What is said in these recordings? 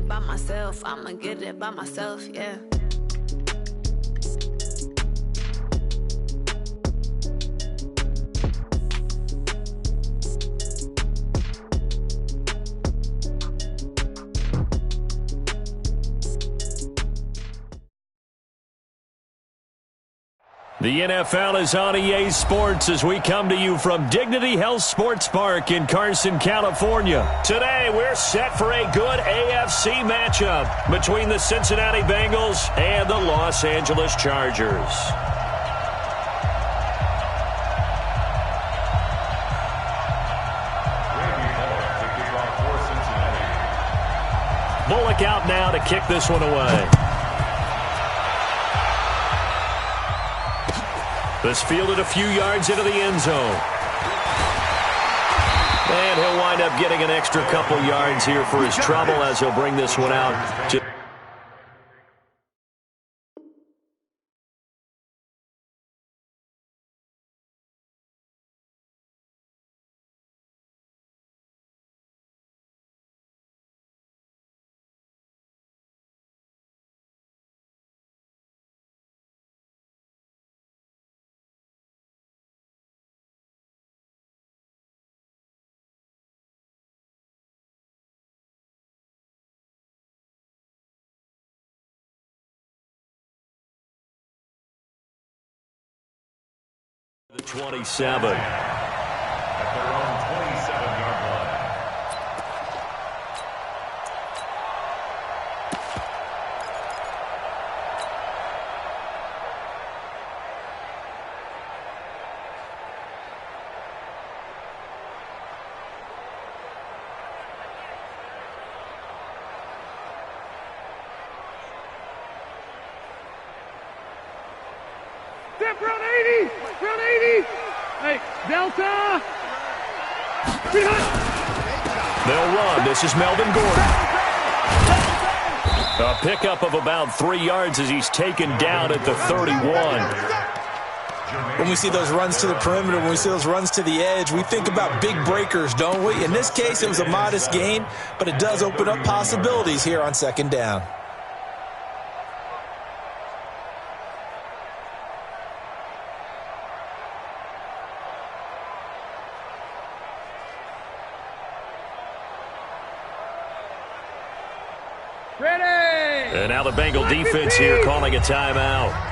it by myself. I'ma get it by myself, yeah. The NFL is on EA Sports as we come to you from Dignity Health Sports Park in Carson, California. Today, we're set for a good AFC matchup between the Cincinnati Bengals and the Los Angeles Chargers. Bullock out now to kick this one away. This fielded a few yards into the end zone. And he'll wind up getting an extra couple yards here for his trouble as he'll bring this one out. The 27. At their own 27-yard line. Step round 80! Round 80! Hey, Delta! They'll run. This is Melvin Gordon. A pickup of about 3 yards as he's taken down at the 31. When we see those runs to the perimeter, when we see those runs to the edge, we think about big breakers, don't we? In this case, it was a modest gain, but it does open up possibilities here on second down. And now the Bengal defense here calling a timeout.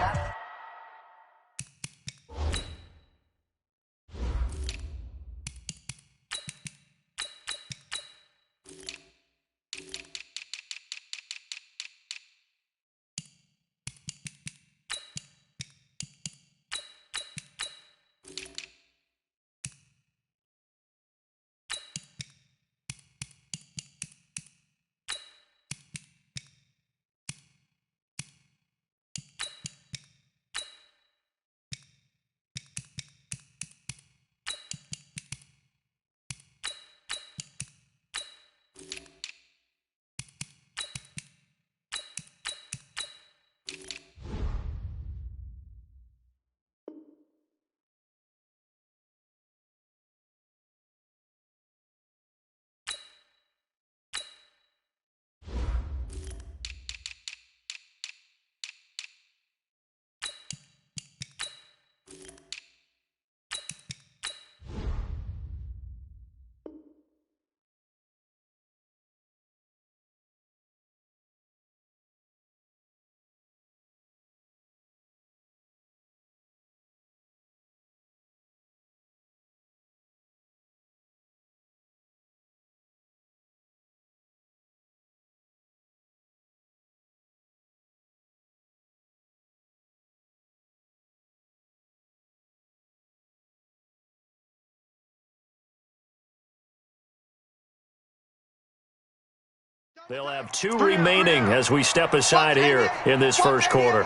They'll have 2 remaining as we step aside here in this first quarter.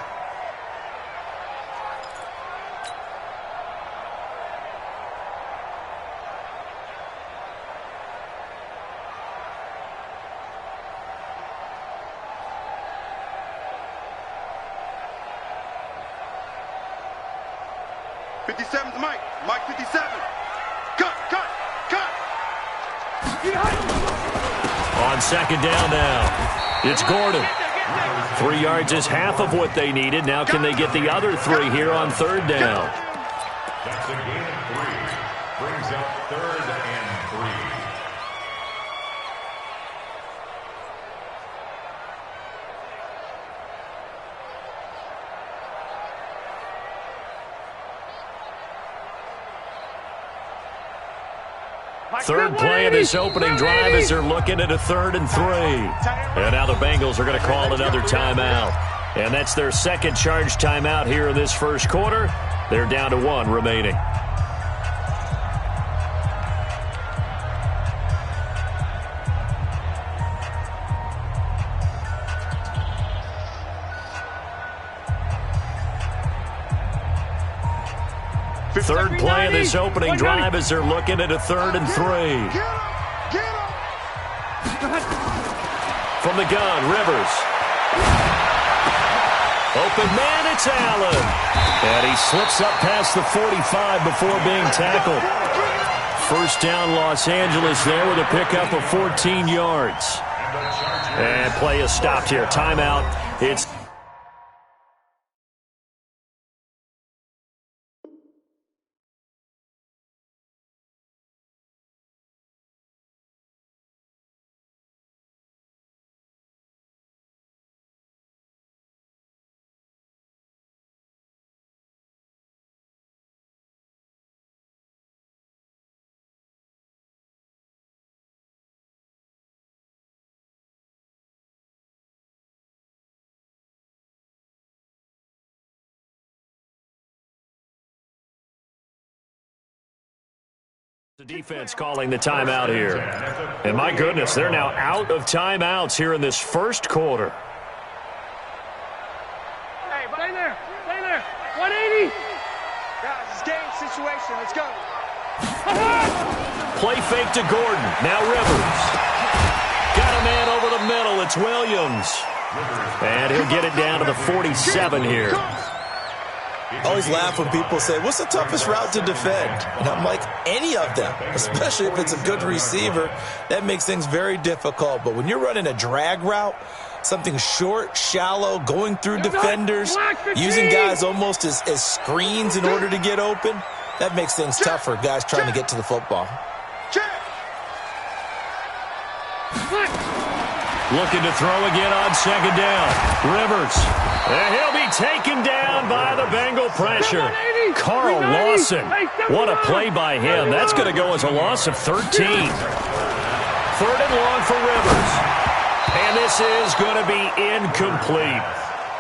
Mike. Mike 57. Cut. On second down now. It's Gordon. 3 yards is half of what they needed. Now can they get the other 3 here on third down? That's a gain of 3. Brings up 3rd and 3. Third play of this opening drive as they're looking at a 3rd and 3. And now the Bengals are going to call another timeout. And that's their second charge timeout here in this first quarter. They're down to 1 remaining. Third play of this opening drive as they're looking at a 3rd and 3. From the gun, Rivers. Open man, it's Allen. And he slips up past the 45 before being tackled. First down, Los Angeles there with a pickup of 14 yards. And play is stopped here. Timeout. It's the defense calling the timeout here. And my goodness, they're now out of timeouts here in this first quarter. Hey, stay there. Stay there. 180. Guys, it's game situation. Let's go. Play fake to Gordon. Now Rivers. Got a man over the middle. It's Williams. And he'll get it down to the 47 here. I always laugh when people say, what's the toughest route to defend? And I'm like, any of them, especially if it's a good receiver. That makes things very difficult. But when you're running a drag route, something short, shallow, going through defenders, using guys almost as screens in order to get open, that makes things tough for guys trying to get to the football. Looking to throw again on second down. Rivers. And he'll be taken down by the Bengal pressure. Carl Lawson. What a play by him. That's going to go as a loss of 13. 3rd and long for Rivers. And this is going to be incomplete.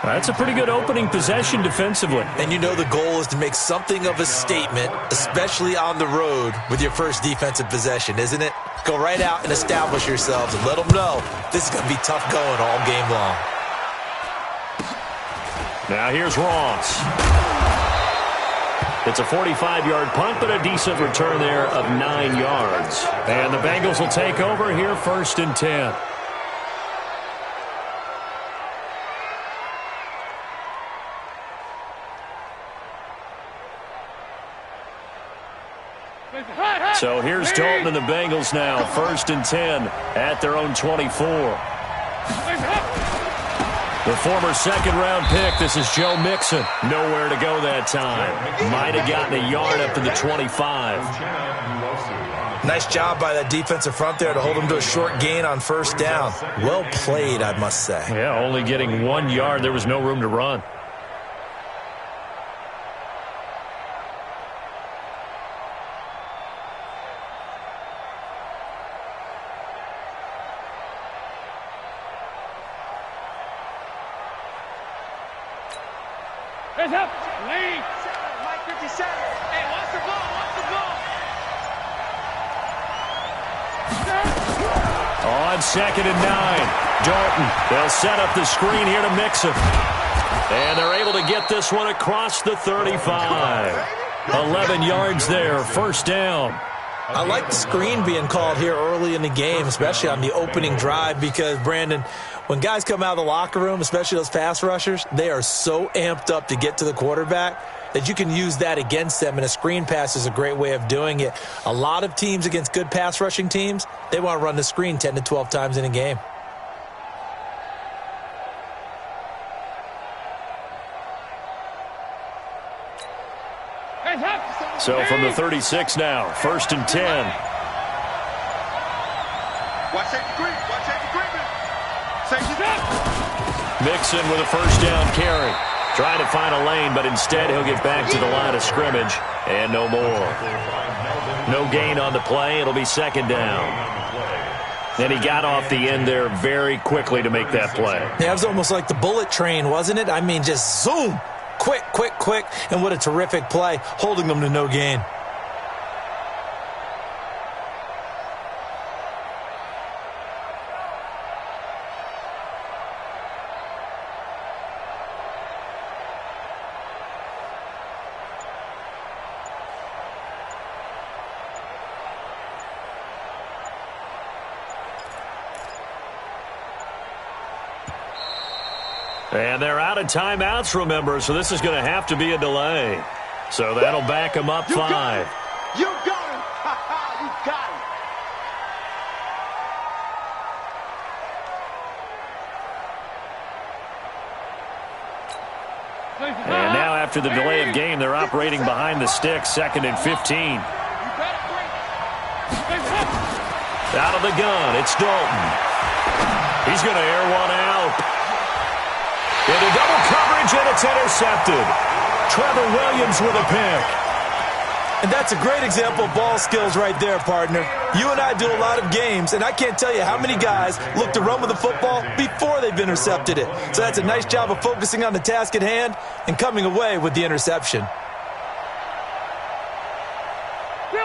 That's a pretty good opening possession defensively. And you know the goal is to make something of a statement, especially on the road with your first defensive possession, isn't it? Go right out and establish yourselves and let them know this is going to be tough going all game long. Now here's Ross. It's a 45-yard punt, but a decent return there of 9 yards. And the Bengals will take over here 1st and 10. So here's Dalton and the Bengals now, 1st and 10 at their own 24. The former second-round pick, this is Joe Mixon. Nowhere to go that time. Might have gotten a yard up to the 25. Nice job by that defensive front there to hold them to a short gain on 1st down. Well played, I must say. Yeah, only getting 1 yard. There was no room to run. Heads up. Lead. Mike 57. Hey, watch the ball. Watch the ball. On 2nd and 9. Dalton. They'll set up the screen here to Mixon. And they're able to get this one across the 35. 11 yards there. 1st down. I like the screen being called here early in the game, especially on the opening drive, because, Brandon, when guys come out of the locker room, especially those pass rushers, they are so amped up to get to the quarterback that you can use that against them, and a screen pass is a great way of doing it. A lot of teams against good pass rushing teams, they want to run the screen 10 to 12 times in a game. So from the 36 now, 1st and 10. Watch safety green. Watch safety green. Safety up. Mixon with a first down carry. Trying to find a lane, but instead he'll get back to the line of scrimmage. And no more. No gain on the play. It'll be 2nd down. And he got off the end there very quickly to make that play. Yeah, it was almost like the bullet train, wasn't it? I mean, just zoom. Quick, quick, quick. And what a terrific play, holding them to no gain. And they're out of timeouts, remember, so this is going to have to be a delay. So that'll back them up 5. You got him. You got him. And now after the delay of game, they're operating behind the sticks, 2nd and 15. Out of the gun, it's Dalton. He's going to air one out. Into double coverage, and it's intercepted. Trevor Williams with a pick. And that's a great example of ball skills right there, partner. You and I do a lot of games, and I can't tell you how many guys look to run with the football before they've intercepted it. So that's a nice job of focusing on the task at hand and coming away with the interception.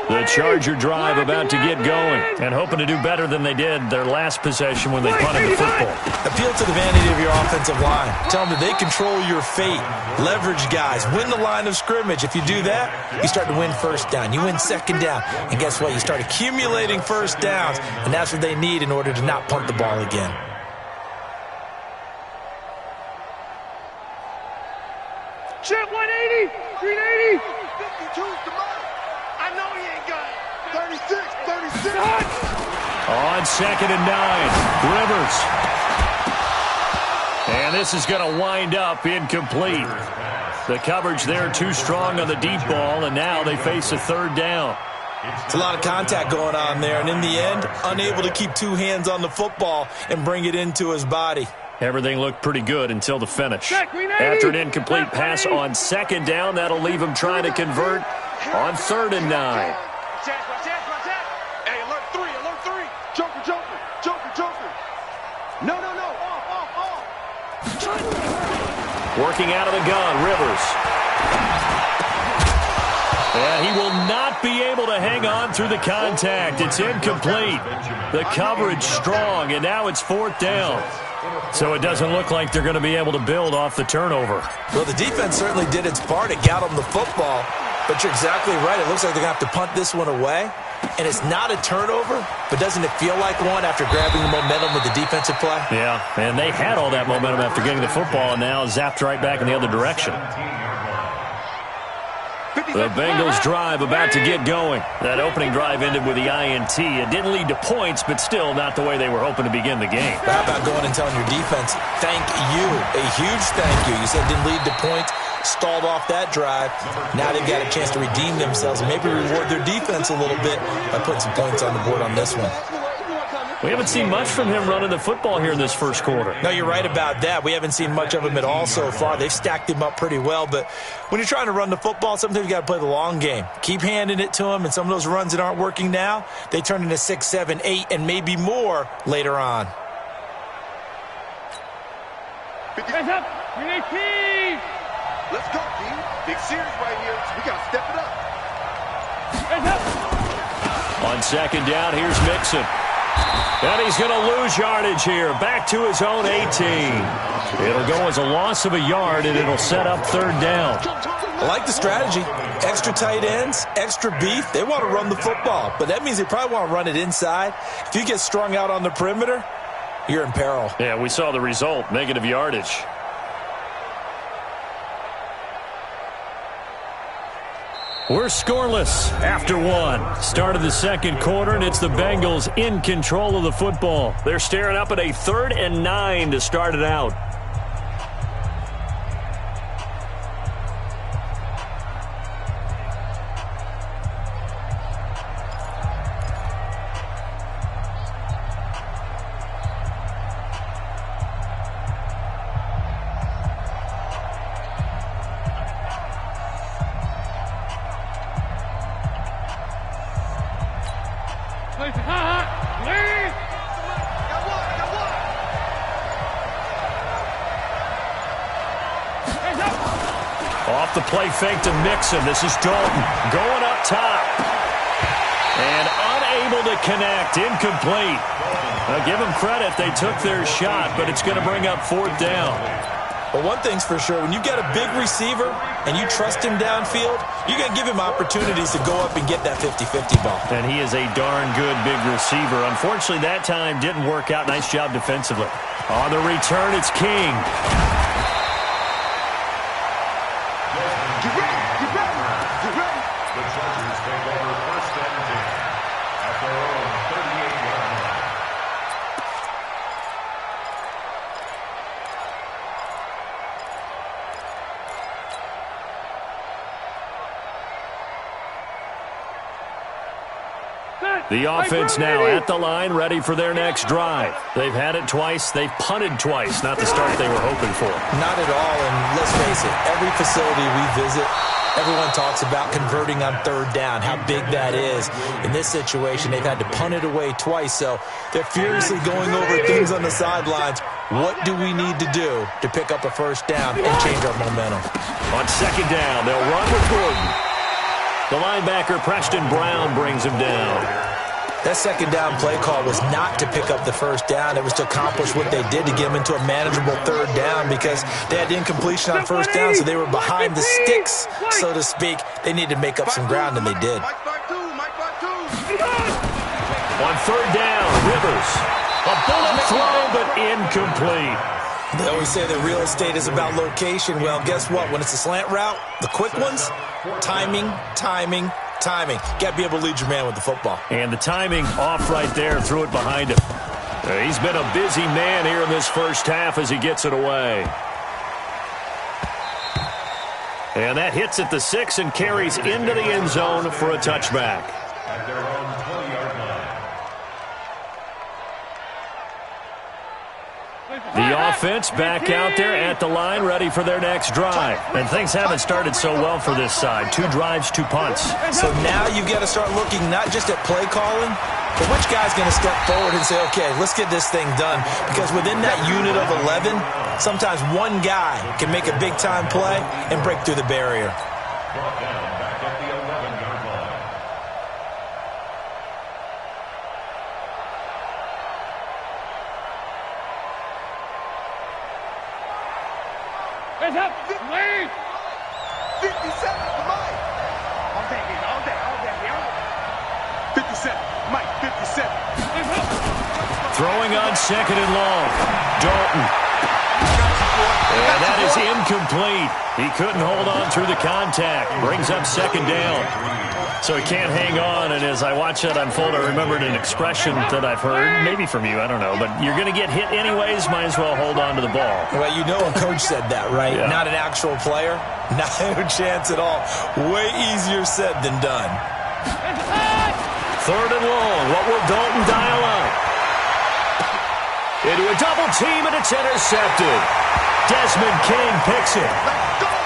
The Charger drive about to get going and hoping to do better than they did their last possession when they punted the football. Appeal to the vanity of your offensive line. Tell them that they control your fate. Leverage guys. Win the line of scrimmage. If you do that, you start to win 1st down. You win 2nd down. And guess what? You start accumulating 1st downs, and that's what they need in order to not punt the ball again. Chip 180, 380. 52's the money. I know he ain't got it. 36. On 2nd and 9, Rivers. And this is going to wind up incomplete. The coverage there too strong on the deep ball, and now they face a 3rd down. It's a lot of contact going on there, and in the end, unable to keep 2 hands on the football and bring it into his body. Everything looked pretty good until the finish. After an incomplete pass on 2nd down, that'll leave him trying to convert on 3rd and 9. Hey, alert 3. Joker. No. Off. Working out of the gun, Rivers. And he will not be able to hang on through the contact. It's incomplete. The coverage strong, and now it's 4th down. So it doesn't look like they're going to be able to build off the turnover. Well, the defense certainly did its part. It got them the football. But you're exactly right. It looks like they're going to have to punt this one away. And it's not a turnover, but doesn't it feel like one after grabbing the momentum with the defensive play? Yeah, and they had all that momentum after getting the football, and now zapped right back in the other direction. The Bengals drive about to get going. That opening drive ended with the INT. It didn't lead to points, but still not the way they were hoping to begin the game. How about going and telling your defense, thank you, a huge thank you. You said it didn't lead to points, stalled off that drive. Now they've got a chance to redeem themselves and maybe reward their defense a little bit by putting some points on the board on this one. We haven't seen much from him running the football here in this first quarter. No, you're right about that. We haven't seen much of him at all so far. They've stacked him up pretty well, but when you're trying to run the football, sometimes you got to play the long game. Keep handing it to him, and some of those runs that aren't working now, they turn into 6, 7, 8, and maybe more later on. Hands up, 318. Let's go, D. Big series right here. We got to step it up. Hands up. On 2nd down, here's Mixon. And he's going to lose yardage here. Back to his own 18. It'll go as a loss of a yard, and it'll set up 3rd down. I like the strategy. Extra tight ends, extra beef. They want to run the football, but that means they probably want to run it inside. If you get strung out on the perimeter, you're in peril. Yeah, we saw the result, negative yardage. We're scoreless after one. Start of the second quarter, and it's the Bengals in control of the football. They're staring up at a 3rd and 9 to start it out. Off the play fake to Mixon. This is Dalton going up top. And unable to connect. Incomplete. Now, give them credit. They took their shot, but it's going to bring up 4th down. Well, one thing's for sure. When you've got a big receiver and you trust him downfield, you're going to give him opportunities to go up and get that 50-50 ball. And he is a darn good big receiver. Unfortunately, that time didn't work out. Nice job defensively. On the return, it's King. The Chargers take over 1st and 10 at their own 38-yard line. The offense now at the line, ready for their next drive. They've had it twice. They've punted twice. Not the start they were hoping for. Not at all, and let's face it, every facility we visit, everyone talks about converting on 3rd down, how big that is. In this situation, they've had to punt it away twice, so they're furiously going over things on the sidelines. What do we need to do to pick up a 1st down and change our momentum? On 2nd down, they'll run with Gordon. The linebacker, Preston Brown, brings him down. That 2nd down play call was not to pick up the 1st down. It was to accomplish what they did to get them into a manageable 3rd down because they had incompletion on 1st down, so they were behind the sticks, so to speak. They needed to make up some ground, and they did. On 3rd down, Rivers. A bullet throw, but incomplete. They always say that real estate is about location. Well, guess what? When it's a slant route, the quick ones, timing. Got to be able to lead your man with the football. And the timing off right there, threw it behind him. He's been a busy man here in this 1st half as he gets it away. And that hits at the 6 and carries into the end zone for a touchback. At their own 20-yard line. The offense back out there at the line, ready for their next drive. And things haven't started so well for this side. 2 drives, 2 punts. So now you've got to start looking not just at play calling, but which guy's going to step forward and say, okay, let's get this thing done. Because within that unit of 11, sometimes one guy can make a big-time play and break through the barrier. Brought down back at the 11-yard line. Hands up! Wait! 57, come on! All day, baby, all day, 57, Mike, 57. Throwing on 2nd and long. Dalton. And that is incomplete. He couldn't hold on through the contact. Brings up 2nd down. So he can't hang on, and as I watch that unfold, I remembered an expression that I've heard, maybe from you, I don't know, but you're going to get hit anyways, might as well hold on to the ball. Well, you know a coach said that, right? Yeah. Not an actual player. Not a chance at all. Way easier said than done. 3rd and long. What will Dalton dial up? Into a double team, and it's intercepted. Desmond King picks it.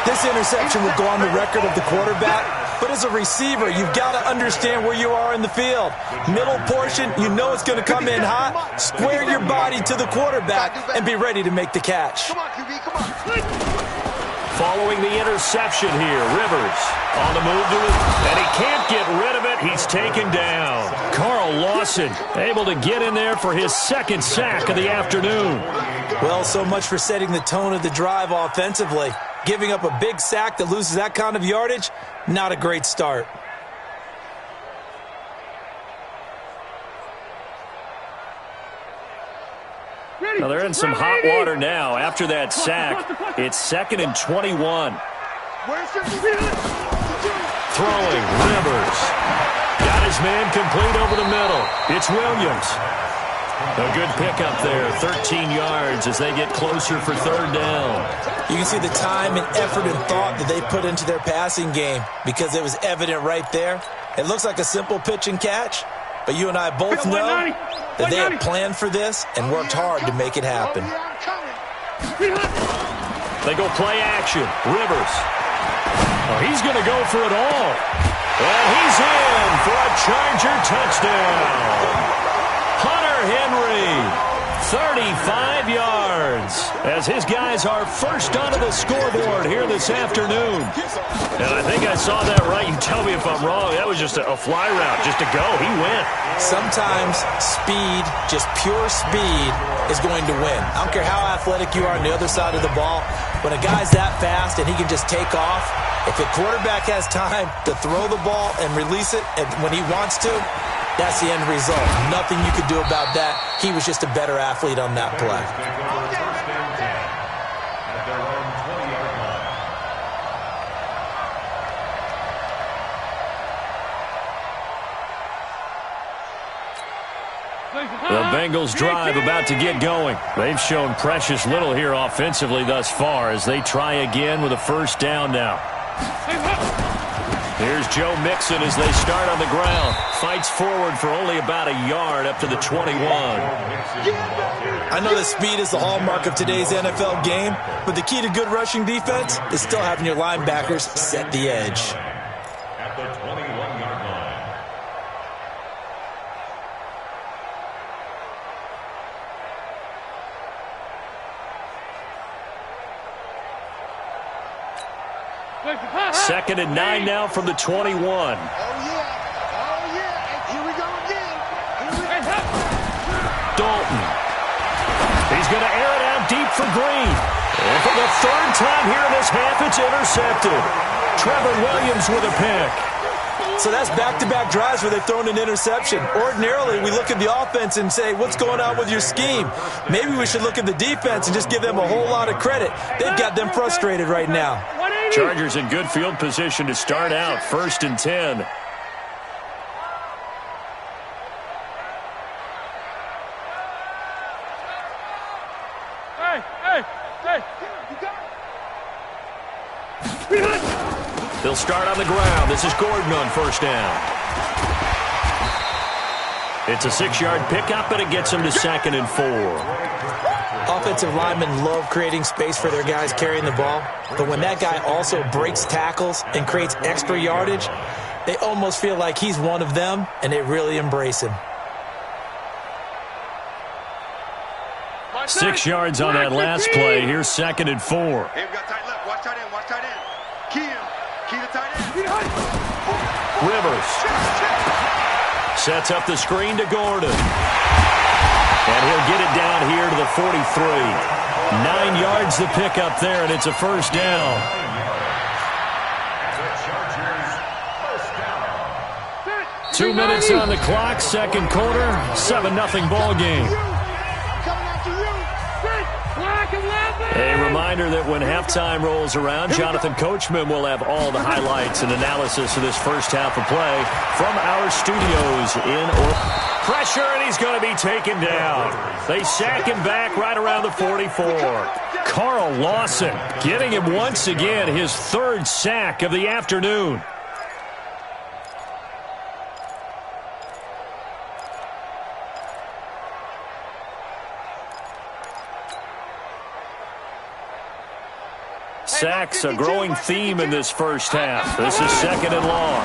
This interception will go on the record of the quarterback, but as a receiver, you've got to understand where you are in the field. Middle portion, you know it's going to come in hot. Square your body to the quarterback and be ready to make the catch. Come on, QB, come on. Following the interception here, Rivers on the move to it, and he can't get rid of it. He's taken down. Carl Lawson able to get in there for his 2nd sack of the afternoon. Well, so much for setting the tone of the drive offensively. Giving up a big sack that loses that kind of yardage, not a great start. Now they're in some hot water now. After that sack, it's 2nd and 21. Throwing, Rivers. Got his man complete over the middle. It's Williams. A good pickup there, 13 yards as they get closer for 3rd down. You can see the time and effort and thought that they put into their passing game because it was evident right there. It looks like a simple pitch and catch, but you and I both know that they had planned for this and worked hard to make it happen. They go play action. Rivers. Oh, he's going to go for it all. And he's in for a Charger touchdown. Hunter Henry, 35 yards. Hopkins, as his guys are first onto the scoreboard here this afternoon. And I think I saw that right. You tell me if I'm wrong. That was just a fly route, just to go. He went. Sometimes speed, just pure speed, is going to win. I don't care how athletic you are on the other side of the ball. When a guy's that fast and he can just take off, if the quarterback has time to throw the ball and release it when he wants to, that's the end result. Nothing you could do about that. He was just a better athlete on that play. First and 10 at their own 20-yard line. The Bengals drive about to get going. They've shown precious little here offensively thus far as they try again with a first down now. Here's Joe Mixon as they start on the ground. Fights forward for only about a yard up to the 21. I know that speed is the hallmark of today's NFL game, but the key to good rushing defense is still having your linebackers set the edge. At the 21-yard line. Second and 9 now from the 21. Oh, yeah. Here we go again. Dalton. He's going to air it out deep for Green. And for the third time here in this half, it's intercepted. Trevor Williams with a pick. So that's back-to-back drives where they've thrown an interception. Ordinarily, we look at the offense and say, what's going on with your scheme? Maybe we should look at the defense and just give them a whole lot of credit. They've got them frustrated right now. Chargers in good field position to start out. First and 10. They'll start on the ground. This is Gordon on first down. It's a 6-yard pickup, and it gets him to 2nd and 4. Offensive linemen love creating space for their guys carrying the ball, but when that guy also breaks tackles and creates extra yardage, they almost feel like he's one of them, and they really embrace him. 6 yards on that last play. Here's 2nd and 4. Hey, we got tight left. Watch tight end. Watch tight end. Key him. Key the tight end. Rivers sets up the screen to Gordon. And he'll get it down here to the 43. 9 yards to pick up there, and it's a first down. The Chargers, first down. 2 minutes on the clock, second quarter, 7-0 ball game. A reminder that when halftime rolls around, Jonathan Coachman will have all the highlights and analysis of this first half of play from our studios in Pressure, and he's going to be taken down. They sack him back right around the 44. Carl Lawson getting him once again his 3rd sack of the afternoon. Sacks a growing theme in this first half. This is 2nd and long.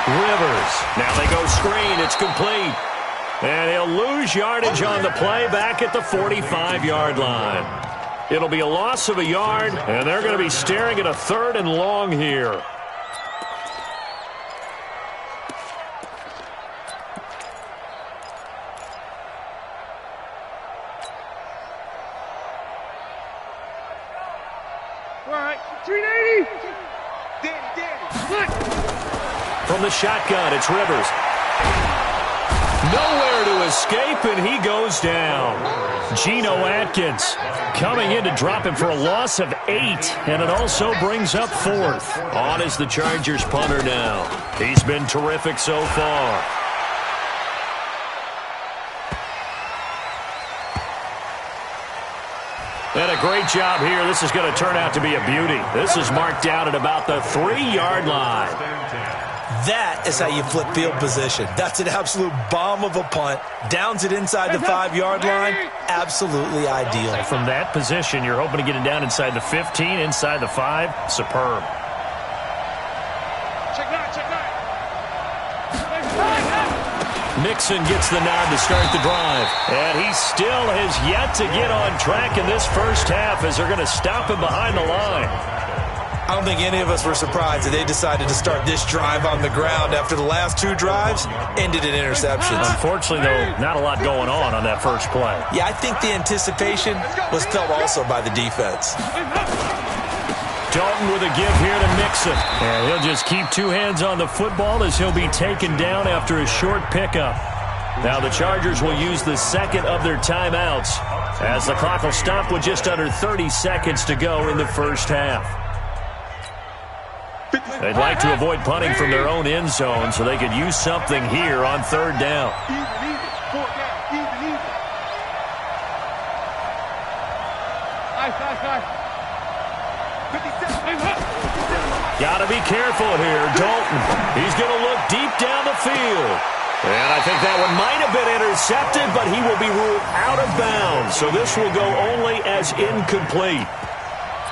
Rivers. Now they go screen. It's complete. And he'll lose yardage on the play back at the 45-yard line. It'll be a loss of a yard, and they're going to be staring at a 3rd and long here. From the shotgun, it's Rivers. Nowhere to escape, and he goes down. Geno Atkins coming in to drop him for a loss of 8, and it also brings up 4th. On is the Chargers punter now. He's been terrific so far. And a great job here. This is going to turn out to be a beauty. This is marked out at about the 3-yard line. That is how you flip field position. That's an absolute bomb of a punt. Downs it inside the 5-yard line. Absolutely ideal. From that position, you're hoping to get it down inside the 15, inside the 5. Superb. Mixon gets the nod to start the drive. And he still has yet to get on track in this first half as they're going to stop him behind the line. I don't think any of us were surprised that they decided to start this drive on the ground after the last two drives ended in interceptions. Unfortunately, though, not a lot going on that first play. Yeah, I think the anticipation was felt also by the defense. Dalton with a give here to Mixon. And he'll just keep two hands on the football as he'll be taken down after a short pickup. Now the Chargers will use the second of their timeouts as the clock will stop with just under 30 seconds to go in the first half. They'd like to avoid punting from their own end zone so they could use something here on third down. Got to be careful here. Dalton, he's going to look deep down the field. And I think that one might have been intercepted, but he will be ruled out of bounds. So this will go only as incomplete.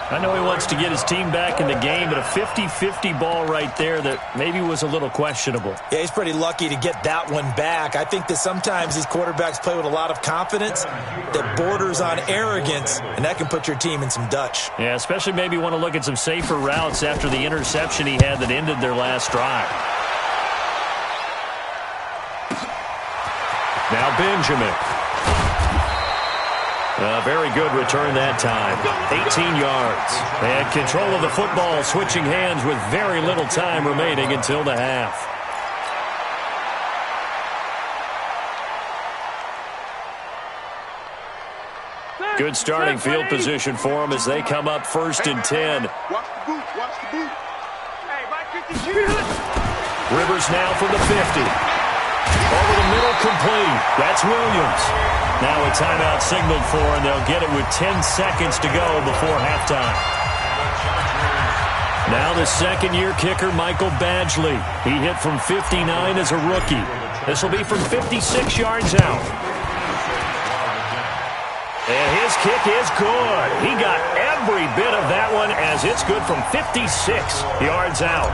I know he wants to get his team back in the game, but a 50-50 ball right there that maybe was a little questionable. Yeah, he's pretty lucky to get that one back. I think that sometimes these quarterbacks play with a lot of confidence that borders on arrogance, and that can put your team in some Dutch. Yeah, especially maybe want to look at some safer routes after the interception he had that ended their last drive. Now Benjamin. A very good return that time. 18 yards. They had control of the football, switching hands with very little time remaining until the half. Good starting field position for them as they come up 1st and 10. Watch the boot. Watch the boot. Hey, Mike, 50. Rivers now from the 50. Over the middle, complete. That's Williams. Now a timeout signaled for, and they'll get it with 10 seconds to go before halftime. Now the second-year kicker, Michael Badgley. He hit from 59 as a rookie. This will be from 56 yards out. And his kick is good. He got every bit of that one as it's good from 56 yards out.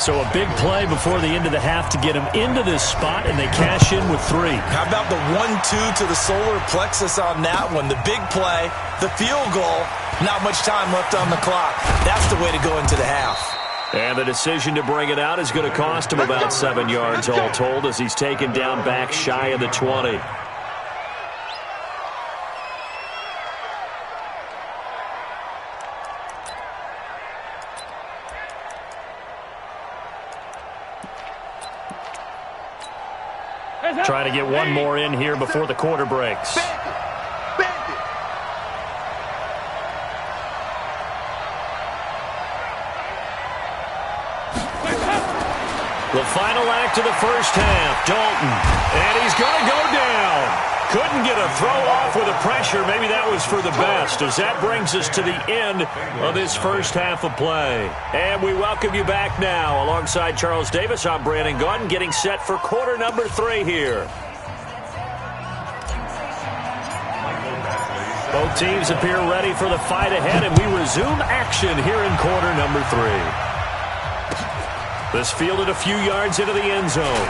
So a big play before the end of the half to get him into this spot, and they cash in with 3. How about the 1-2 to the solar plexus on that one? The big play, the field goal, not much time left on the clock. That's the way to go into the half. And the decision to bring it out is going to cost him about 7 yards all told as he's taken down back shy of the 20. Trying to get one more in here before the quarter breaks. The final act of the first half, Dalton. And he's going to go down. Couldn't get a throw off with the pressure. Maybe that was for the best, as that brings us to the end of this first half of play. And we welcome you back now. Alongside Charles Davis, I'm Brandon Gunn, getting set for quarter number 3 here. Both teams appear ready for the fight ahead, and we resume action here in quarter number 3. This fielded a few yards into the end zone.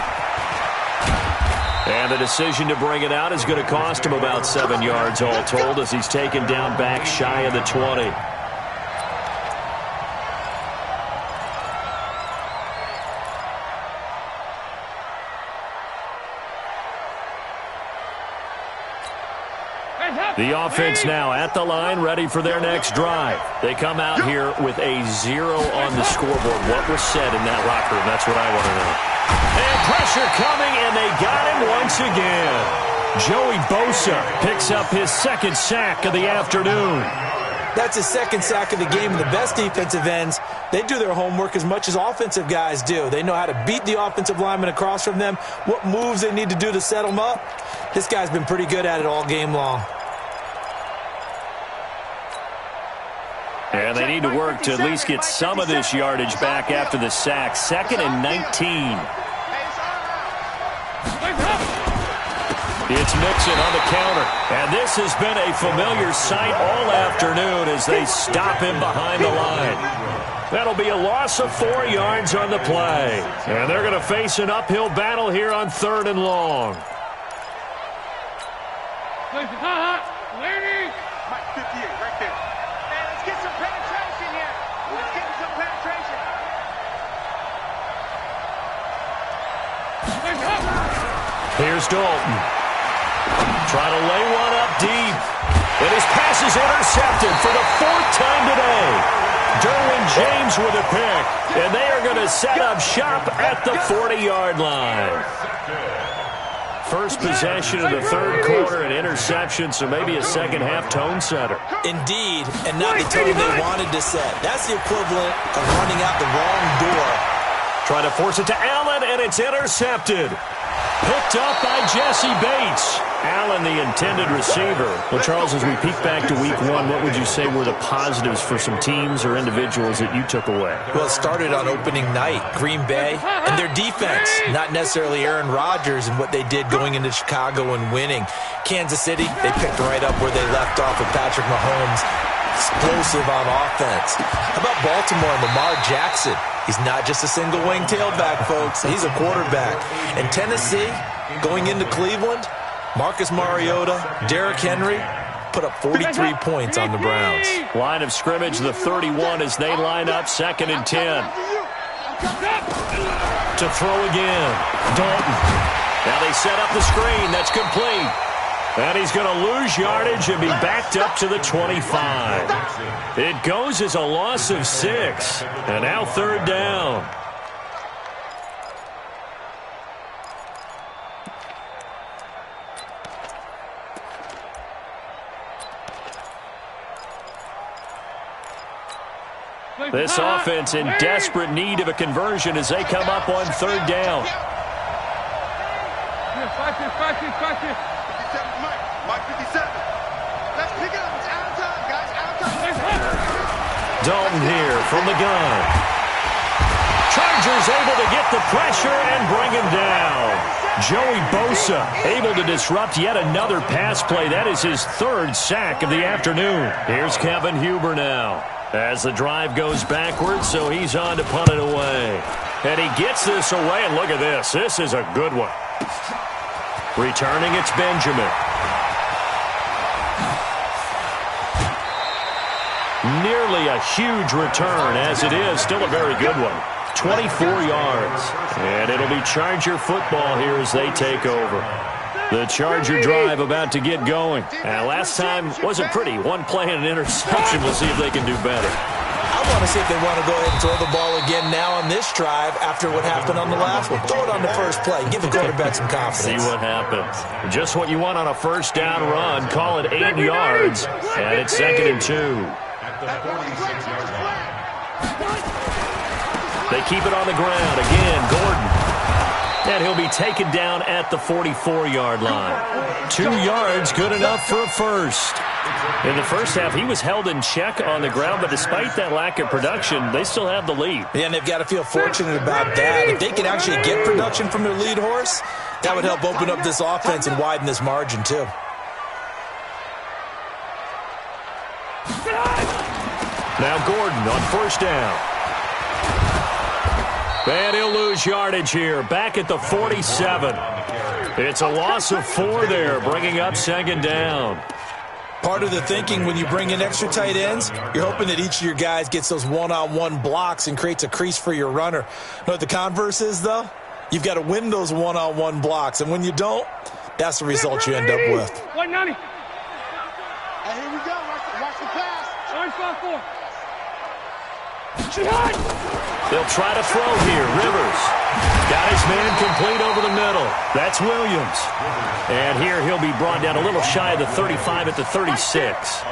And the decision to bring it out is going to cost him about 7 yards all told as he's taken down back shy of the 20. The offense now at the line, ready for their next drive. They come out here with a 0 on the scoreboard. What was said in that locker room? That's what I want to know. And pressure coming, and they got him once again. Joey Bosa picks up his second sack of the afternoon. That's his second sack of the game, and the best defensive ends, they do their homework as much as offensive guys do. They know how to beat the offensive lineman across from them, what moves they need to do to set them up. This guy's been pretty good at it all game long. And they need to work to at least get some of this yardage back after the sack. 2nd and 19. It's Mixon on the counter. And this has been a familiar sight all afternoon as they stop him behind the line. That'll be a loss of 4 yards on the play. And they're going to face an uphill battle here on 3rd and long. Lady! Mike, 58, right there. Hey, let's get some penetration here. Let's get some penetration. Here's Dalton. Trying to lay one up deep. And his pass is intercepted for the 4th time today. Derwin James with a pick. And they are going to set up shop at the 40-yard line. First possession of the 3rd quarter, an interception, so maybe a second-half tone setter. Indeed, and not the tone they wanted to set. That's the equivalent of running out the wrong door. Trying to force it to Allen, and it's intercepted. Picked up by Jesse Bates. Allen, the intended receiver. Well, Charles, as we peek back to week 1, what would you say were the positives for some teams or individuals that you took away? Well, it started on opening night. Green Bay and their defense. Not necessarily Aaron Rodgers and what they did going into Chicago and winning. Kansas City, they picked right up where they left off with Patrick Mahomes. Explosive on offense. How about Baltimore and Lamar Jackson? He's not just a single-wing tailback, folks. He's a quarterback. And Tennessee, going into Cleveland, Marcus Mariota, Derrick Henry put up 43 points on the Browns. Line of scrimmage, the 31 as they line up 2nd and 10. To throw again. Dalton. Now they set up the screen. That's complete. And he's going to lose yardage and be backed up to the 25. It goes as a loss of 6. And now 3rd down. This offense in desperate need of a conversion as they come up on 3rd down. Mike 57. Let's pick it up. It's out of time, guys. Out of time. Dalton here from the gun. Chargers able to get the pressure and bring him down. Joey Bosa able to disrupt yet another pass play. That is his 3rd sack of the afternoon. Here's Kevin Huber now. As the drive goes backwards, so he's on to punt it away. And he gets this away, and look at this. This is a good one. Returning, it's Benjamin. Nearly a huge return, as it is. Still a very good one. 24 yards. And it'll be Charger football here as they take over. The Charger drive about to get going. Last time wasn't pretty. One play and an interception. We'll see if they can do better. I want to see if they want to go ahead and throw the ball again now on this drive after what happened on the last one. Throw it on the first play. Give the quarterback some confidence. See what happens. Just what you want on a 1st down run. Call it 8 yards. And it's 2nd and 2. At the 46-yard line. They keep it on the ground. Again, Gordon. And he'll be taken down at the 44-yard line. 2 yards, good enough for a first. In the first half, he was held in check on the ground, but despite that lack of production, they still have the lead. Yeah, and they've got to feel fortunate about that. If they can actually get production from their lead horse, that would help open up this offense and widen this margin, too. Now Gordon on 1st down. And he'll lose yardage here, back at the 47. It's a loss of 4 there, bringing up 2nd down. Part of the thinking when you bring in extra tight ends, you're hoping that each of your guys gets those one-on-one blocks and creates a crease for your runner. You know what the converse is, though? You've got to win those one-on-one blocks, and when you don't, that's the result you end up with. 190. Hey, here we go. Watch the pass. Orange 5-4. They'll try to throw here. Rivers got his man complete over the middle. That's Williams. And here he'll be brought down a little shy of the 35 at the 36.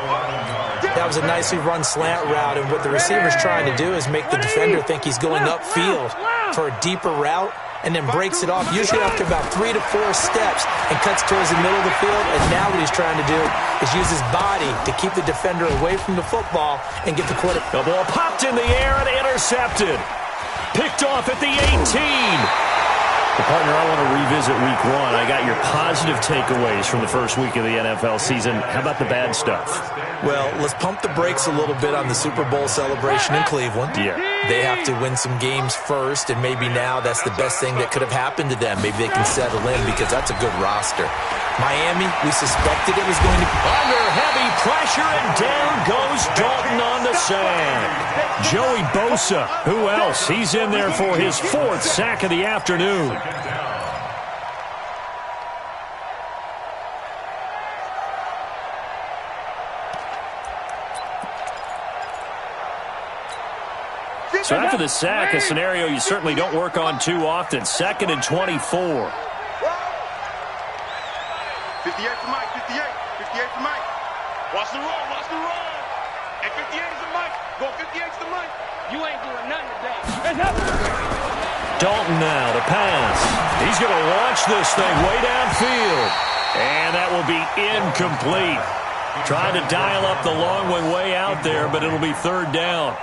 That was a nicely run slant route, and what the receiver's trying to do is make the defender think he's going upfield for a deeper route, and then breaks it off, usually after about 3 to 4 steps, and cuts towards the middle of the field. And now what he's trying to do is use his body to keep the defender away from the football and get the quarterback. The ball popped in the air and intercepted. Picked off at the 18. Well, partner, I want to revisit week 1. I got your positive takeaways from the first week of the NFL season. How about the bad stuff? Well, let's pump the brakes a little bit on the Super Bowl celebration in Cleveland. Yeah. They have to win some games first, and maybe now that's the best thing that could have happened to them. Maybe they can settle in because that's a good roster. Miami, we suspected it was going to be under heavy pressure, and down goes Dalton on the sack. Joey Bosa, who else? He's in there for his 4th sack of the afternoon. So after the sack, a scenario you certainly don't work on too often. 2nd and 24. 58 for Mike, 58. 58 for Mike. Watch the roll, watch the roll. And 58 is the Mike. Go 58 to the Mike. You ain't doing nothing today. Dalton now to pass. He's going to launch this thing way downfield. And that will be incomplete. Trying to dial up the long one way out there, but it'll be 3rd down.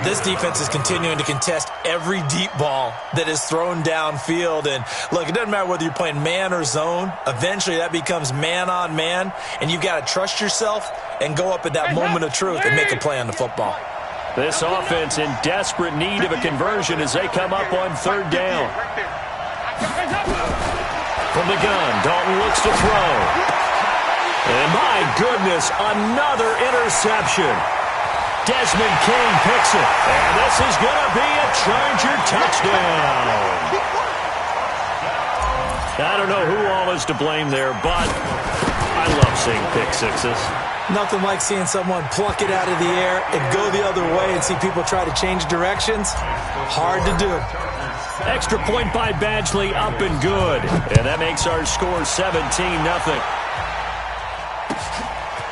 This defense is continuing to contest every deep ball that is thrown downfield. And, look, it doesn't matter whether you're playing man or zone. Eventually, that becomes man-on-man, and you've got to trust yourself and go up at that moment of truth and make a play on the football. This offense in desperate need of a conversion as they come up on 3rd down. From the gun, Dalton looks to throw. And my goodness, another interception. Desmond King picks it. And this is going to be a Charger touchdown. I don't know who all is to blame there, but I love seeing pick sixes. Nothing like seeing someone pluck it out of the air and go the other way and see people try to change directions. Hard to do. Extra point by Badgley, up and good. And that makes our score 17-0.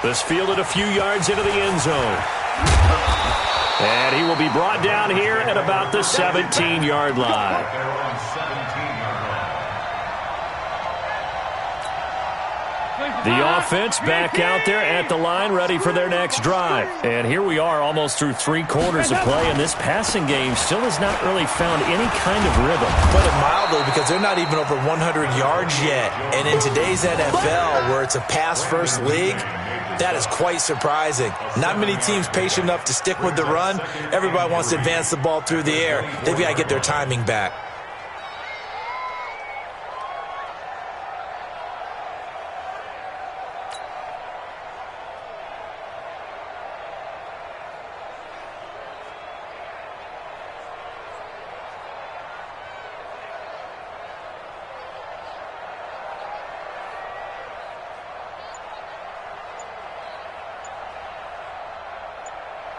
This fielded a few yards into the end zone. And he will be brought down here at about the 17-yard line. The offense back out there at the line, ready for their next drive. And here we are almost through 3 quarters of play, and this passing game still has not really found any kind of rhythm. Put it mildly, because they're not even over 100 yards yet. And in today's NFL, where it's a pass-first league, that is quite surprising. Not many teams patient enough to stick with the run. Everybody wants to advance the ball through the air. They've got to get their timing back.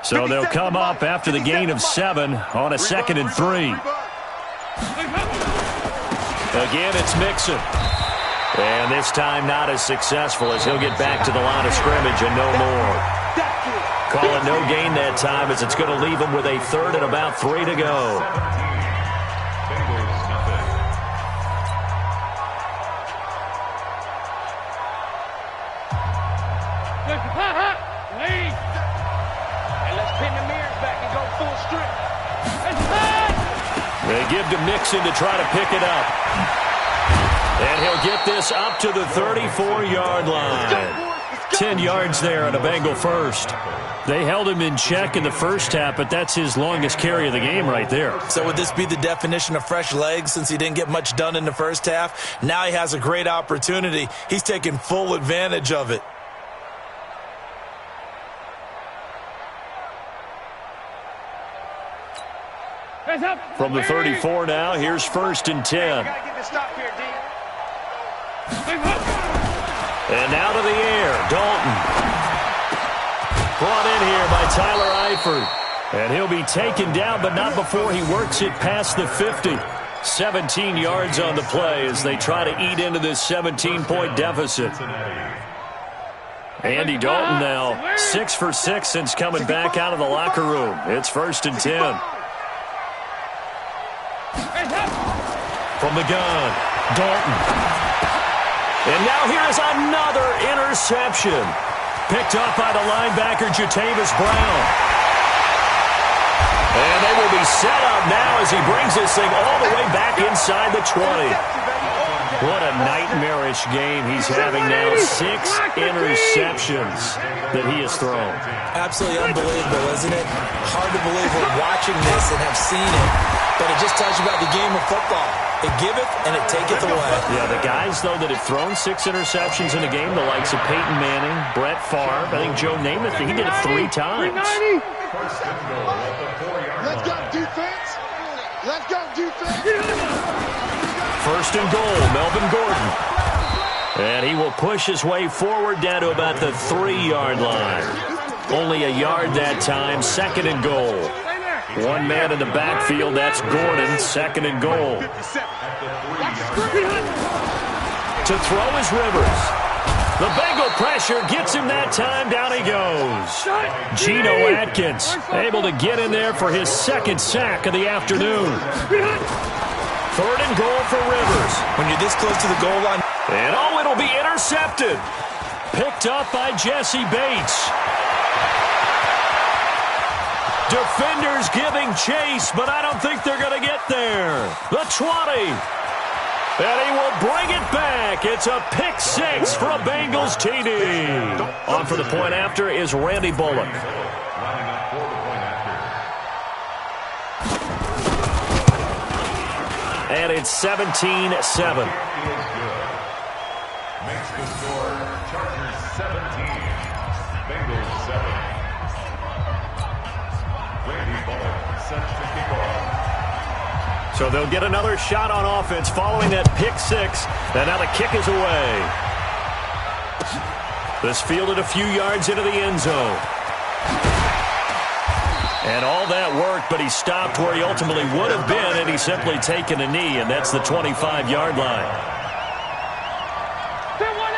So they'll come up after the gain of 7 on a 2nd and 3. Again, it's Mixon. And this time not as successful as he'll get back to the line of scrimmage and no more. Call it no gain that time as it's going to leave him with a 3rd and about 3 to go. They give to Mixon to try to pick it up. And he'll get this up to the 34-yard line. 10 yards there on a Bengal first. They held him in check in the first half, but that's his longest carry of the game right there. So would this be the definition of fresh legs since he didn't get much done in the first half? Now he has a great opportunity. He's taking full advantage of it. From the 34 now, here's 1st and 10. And now to the air, Dalton. Brought in here by Tyler Eifert. And he'll be taken down, but not before he works it past the 50. 17 yards on the play as they try to eat into this 17-point deficit. Andy Dalton now 6 for 6 since coming back out of the locker room. It's 1st and 10. From the gun, Dalton. And now here's another interception. Picked up by the linebacker, Jatavis Brown. And they will be set up now as he brings this thing all the way back inside the 20. What a nightmarish game he's having now. 6 interceptions that he has thrown. Absolutely unbelievable, isn't it? Hard to believe we're watching this and have seen it, but it just tells you about the game of football. It giveth and it taketh away. Yeah, the guys, though, that have thrown 6 interceptions in a game, the likes of Peyton Manning, Brett Favre, I think Joe Namath, he did it 3 times. Let's go, defense. Let's go, defense. First and goal, Melvin Gordon. And he will push his way forward down to about the 3-yard line. Only a yard that time, second and goal. One man in the backfield, that's Gordon, second and goal. To throw is Rivers. The Bengal pressure gets him that time, down he goes. Geno Atkins able to get in there for his 2nd sack of the afternoon. Third and goal for Rivers. When you're this close to the goal line. And it'll be intercepted. Picked up by Jesse Bates. Defenders giving chase, but I don't think they're going to get there. The 20. And he will bring it back. It's a pick 6 for a Bengals TD. On for the point after is Randy Bullock. And it's 17-7. Makes the score Chargers 17, Bengals 7. Randy Bullock set to kick off. So they'll get another shot on offense following that pick 6. And now the kick is away. This fielded a few yards into the end zone. And all that worked, but he stopped where he ultimately would have been, and he's simply taken a knee, and that's the 25-yard line.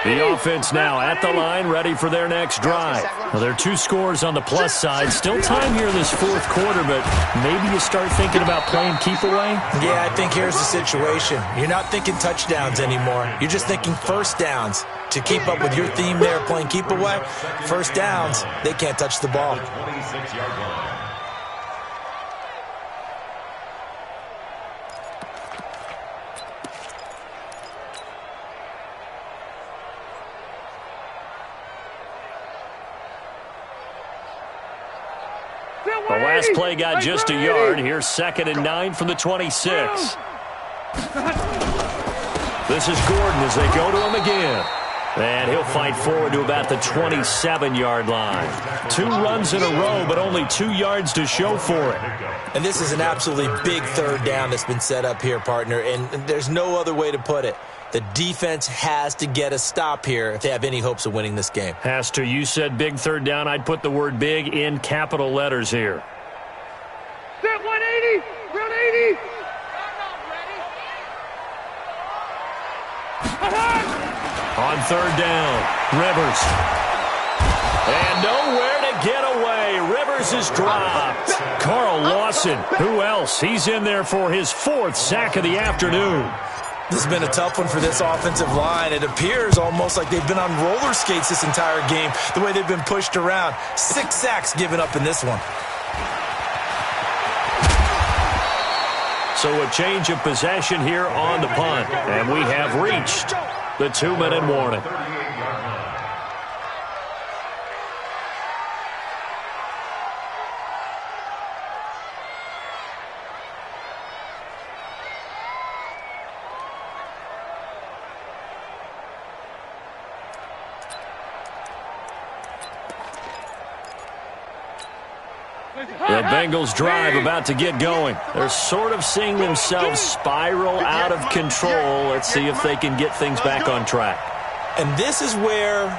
The offense now at the line, ready for their next drive. Well, there are 2 scores on the plus side. Still time here in this 4th quarter, but maybe you start thinking about playing keep away? Yeah, I think here's the situation. You're not thinking touchdowns anymore. You're just thinking first downs. To keep up with your theme there, playing keep away, first downs, they can't touch the ball. 26-yard line. The last play got just a yard. Here's 2nd and 9 from the 26. This is Gordon as they go to him again. And he'll fight forward to about the 27-yard line. 2 runs in a row, but only 2 yards to show for it. And this is an absolutely big 3rd down that's been set up here, partner, and there's no other way to put it. The defense has to get a stop here if they have any hopes of winning this game. Has to. You said big 3rd down. I'd put the word big in capital letters here. Set 180. 180. On 3rd down, Rivers. And nowhere to get away. Rivers is dropped. Carl Lawson, who else? He's in there for his 4th sack of the afternoon. This has been a tough one for this offensive line. It appears almost like they've been on roller skates this entire game, the way they've been pushed around. 6 sacks given up in this one. So a change of possession here on the punt. And we have reached the 2-minute warning. The Bengals drive about to get going. They're sort of seeing themselves spiral out of control. Let's see if they can get things back on track. And this is where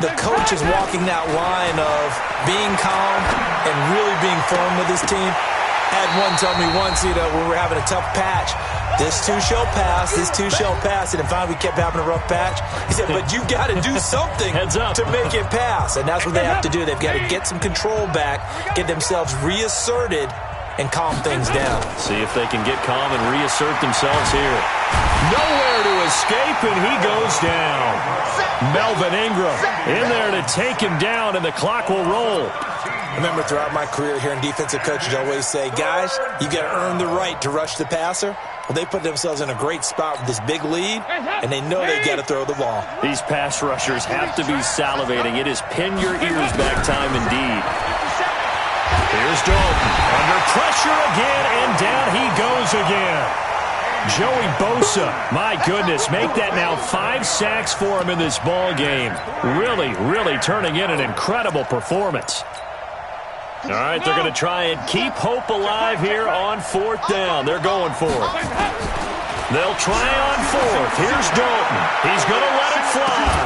the coach is walking that line of being calm and really being firm with his team. Had one tell me once, when we were having a tough patch, this too shall pass, this too shall pass. And finally we kept having a rough patch. He said, but you got to do something to make it pass. And that's what they have to do. They've got to get some control back, get themselves reasserted, and calm things down. See if they can get calm and reassert themselves here. Nowhere to escape, and he goes down. Melvin Ingram in there to take him down, and the clock will roll. Remember, throughout my career here in defensive coaches always say, guys, you got to earn the right to rush the passer. Well, they put themselves in a great spot with this big lead, and they know they got to throw the ball. These pass rushers have to be salivating. It is pin your ears back time indeed. Here's Dalton. Under pressure again, and down he goes again. Joey Bosa, my goodness, make that now 5 sacks for him in this ball game. Really, really turning in an incredible performance. All right, they're going to try and keep hope alive here on 4th down. They're going for it. They'll try on 4th. Here's Dalton. He's going to let it fly.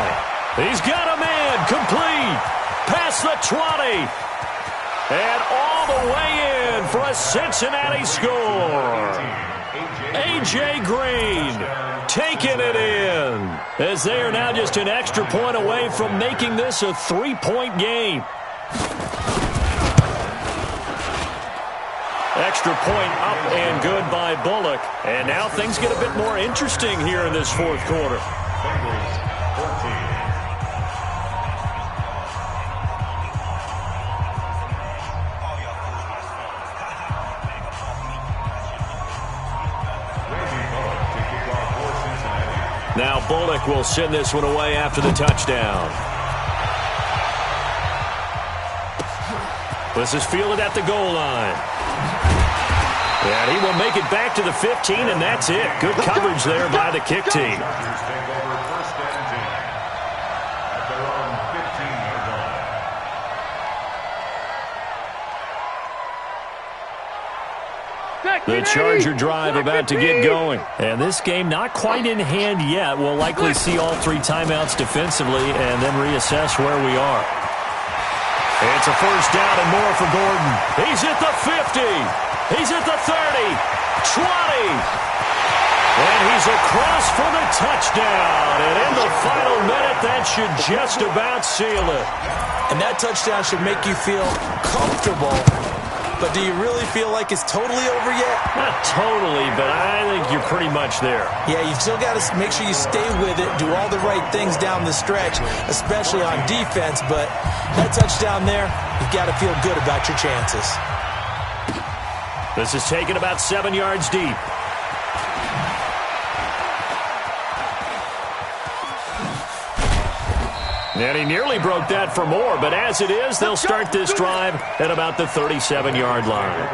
He's got a man complete. Past the 20. And all the way in for a Cincinnati score. A.J. Green taking it in as they are now just an extra point away from making this a 3-point game. Extra point up and good by Bullock. And now things get a bit more interesting here in this 4th quarter. Now Bullock will send this one away after the touchdown. This is fielded at the goal line. And he will make it back to the 15, and that's it. Good coverage there by the kick team. The Charger drive about to get going. And this game not quite in hand yet. We'll likely see all 3 timeouts defensively and then reassess where we are. It's a 1st down and more for Gordon. He's at the 50. He's at the 30. 20. And he's across for the touchdown. And in the final minute, that should just about seal it. And that touchdown should make you feel comfortable. But do you really feel like it's totally over yet? Not totally, but I think you're pretty much there. Yeah, you've still got to make sure you stay with it, do all the right things down the stretch, especially on defense. But that touchdown there, you've got to feel good about your chances. This is taken about 7 yards deep. And he nearly broke that for more, but as it is, they'll start this drive at about the 37-yard line.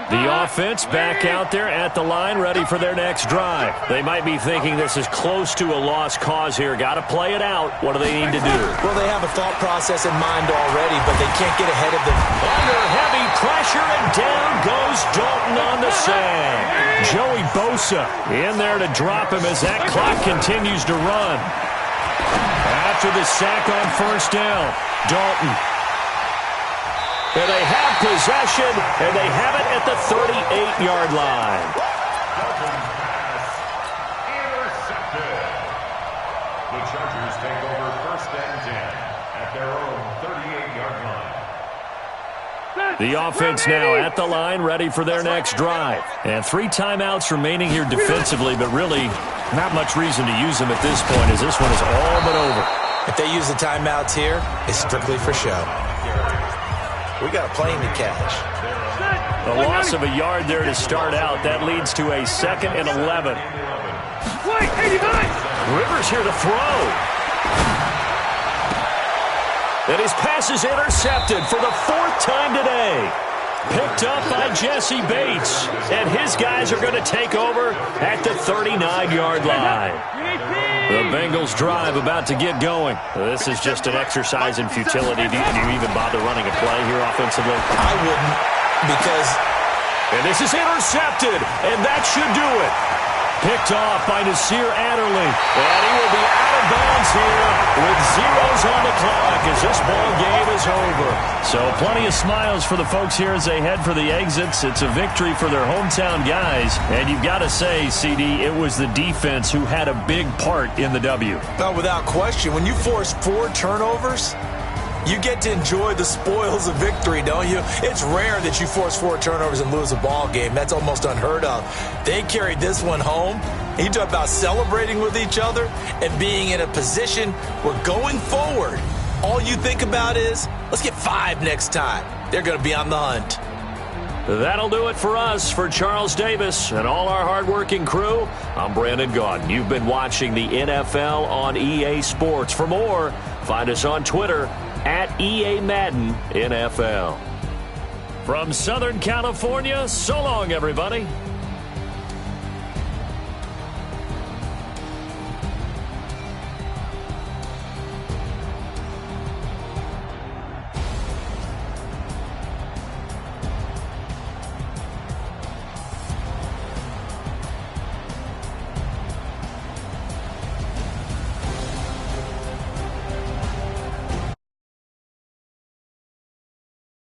The offense back out there at the line, ready for their next drive. They might be thinking this is close to a lost cause here. Got to play it out. What do they need to do? Well, they have a thought process in mind already, but they can't get ahead of them. Under heavy pressure, and down goes Dalton on the sag. Joey Bosa in there to drop him as that clock continues to run. After the sack on 1st down, Dalton. And they have possession, and they have it at the 38-yard line. Intercepted. The Chargers take over 1st and 10 at their own 38-yard line. The offense now at the line, ready for their next drive. And 3 timeouts remaining here defensively, but really not much reason to use them at this point as this one is all but over. If they use the timeouts here, it's strictly for show. We got a plane to catch. A loss of a yard there to start out. That leads to a 2nd and 11. Rivers here to throw. And his pass is intercepted for the 4th time today. Picked up by Jesse Bates. And his guys are going to take over at the 39-yard line. The Bengals drive about to get going. This is just an exercise in futility. Do you even bother running a play here offensively? I wouldn't, because... And this is intercepted, and that should do it. Picked off by Nasir Adderley. And he will be out of bounds here with zeros on the clock as this ball game is over. So plenty of smiles for the folks here as they head for the exits. It's a victory for their hometown guys. And you've got to say, CD, it was the defense who had a big part in the W. No, without question. When you force 4 turnovers, You get to enjoy the spoils of victory, don't you? It's rare that you force 4 turnovers and lose a ball game. That's almost unheard of. They carried this one home. You talk about celebrating with each other and being in a position where going forward, all you think about is, let's get 5 next time. They're going to be on the hunt. That'll do it for us. For Charles Davis and all our hardworking crew, I'm Brandon Gaudin. You've been watching the NFL on EA Sports. For more, find us on Twitter at EA Madden NFL. From Southern California, so long, everybody.